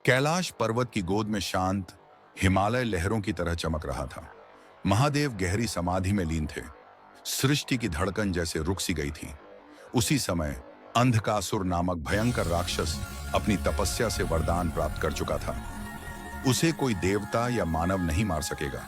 कैलाश पर्वत की गोद में शांत हिमालय लहरों की तरह चमक रहा था। महादेव गहरी समाधि में लीन थे। सृष्टि की धड़कन जैसे रुक सी गई थी। उसी समय अंधकासुर नामक भयंकर राक्षस अपनी तपस्या से वरदान प्राप्त कर चुका था। उसे कोई देवता या मानव नहीं मार सकेगा।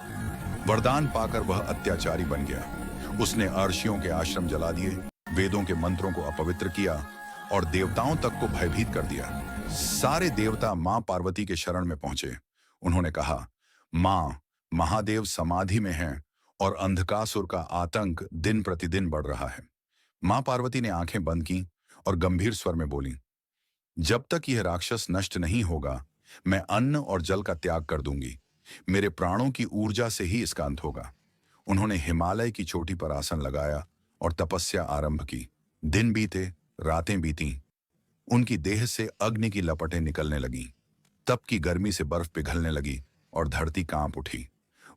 वरदान पाकर वह अत्याचारी बन गया। उसने अर्षियों के आश्रम जला दिए, वेदों के मंत्रों को अपवित्र किया और देवताओं तक को भयभीत कर दिया। सारे देवता मां पार्वती के शरण में पहुंचे। उन्होंने कहा, मां, महादेव समाधि में हैं और अंधकासुर का आतंक दिन प्रतिदिन बढ़ रहा है। मां पार्वती ने आंखें बंद की और गंभीर स्वर में बोली, जब तक यह राक्षस नष्ट नहीं होगा, मैं अन्न और जल का त्याग कर दूंगी। मेरे प्राणों की ऊर्जा से ही इसका अंत होगा। उन्होंने हिमालय की चोटी पर आसन लगाया और तपस्या आरंभ की। दिन बीते, रातें बीती। उनकी देह से अग्नि की लपटें निकलने लगीं। तप की गर्मी से बर्फ पिघलने लगी और धरती कांप उठी।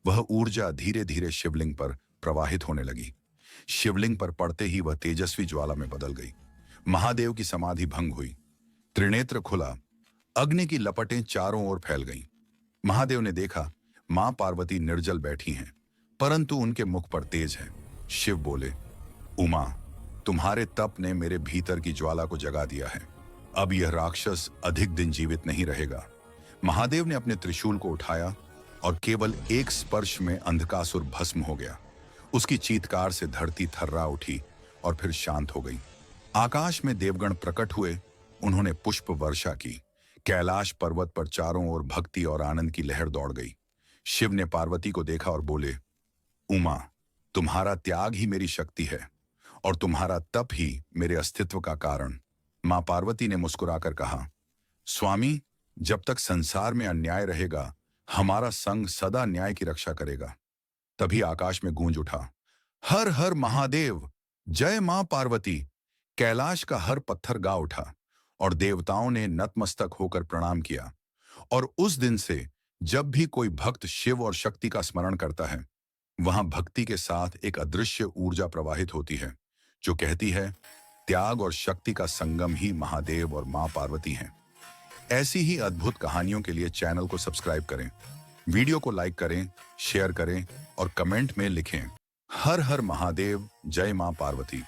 वह ऊर्जा धीरे धीरे शिवलिंग पर प्रवाहित होने लगी। शिवलिंग पर पड़ते ही वह तेजस्वी ज्वाला में बदल गई। महादेव की समाधि भंग हुई। त्रिनेत्र खुला। अग्नि की लपटें चारों ओर फैल गईं। महादेव ने देखा, मां पार्वती निर्जल बैठी हैं, परंतु उनके मुख पर तेज है। शिव बोले, उमा, तुम्हारे तप ने मेरे भीतर की ज्वाला को जगा दिया है। अब यह राक्षस अधिक दिन जीवित नहीं रहेगा। महादेव ने अपने त्रिशूल को उठाया और केवल एक स्पर्श में अंधकासुर भस्म हो गया। उसकी चीत्कार से धरती थर्रा उठी और फिर शांत हो गई। आकाश में देवगण प्रकट हुए। उन्होंने पुष्प वर्षा की। कैलाश पर्वत पर चारों ओर भक्ति और आनंद की लहर दौड़ गई। शिव ने पार्वती को देखा और बोले, उमा, तुम्हारा त्याग ही मेरी शक्ति है और तुम्हारा तप ही मेरे अस्तित्व का कारण। मां पार्वती ने मुस्कुराकर कहा, स्वामी, जब तक संसार में अन्याय रहेगा, हमारा संग सदा न्याय की रक्षा करेगा। तभी आकाश में गूंज उठा, हर हर महादेव, जय मां पार्वती। कैलाश का हर पत्थर गा उठा और देवताओं ने नतमस्तक होकर प्रणाम किया। और उस दिन से जब भी कोई भक्त शिव और शक्ति का स्मरण करता है, वहां भक्ति के साथ एक अदृश्य ऊर्जा प्रवाहित होती है, जो कहती है, त्याग और शक्ति का संगम ही महादेव और मां पार्वती हैं। ऐसी ही अद्भुत कहानियों के लिए चैनल को सब्सक्राइब करें, वीडियो को लाइक करें, शेयर करें और कमेंट में लिखें, हर हर महादेव, जय मां पार्वती।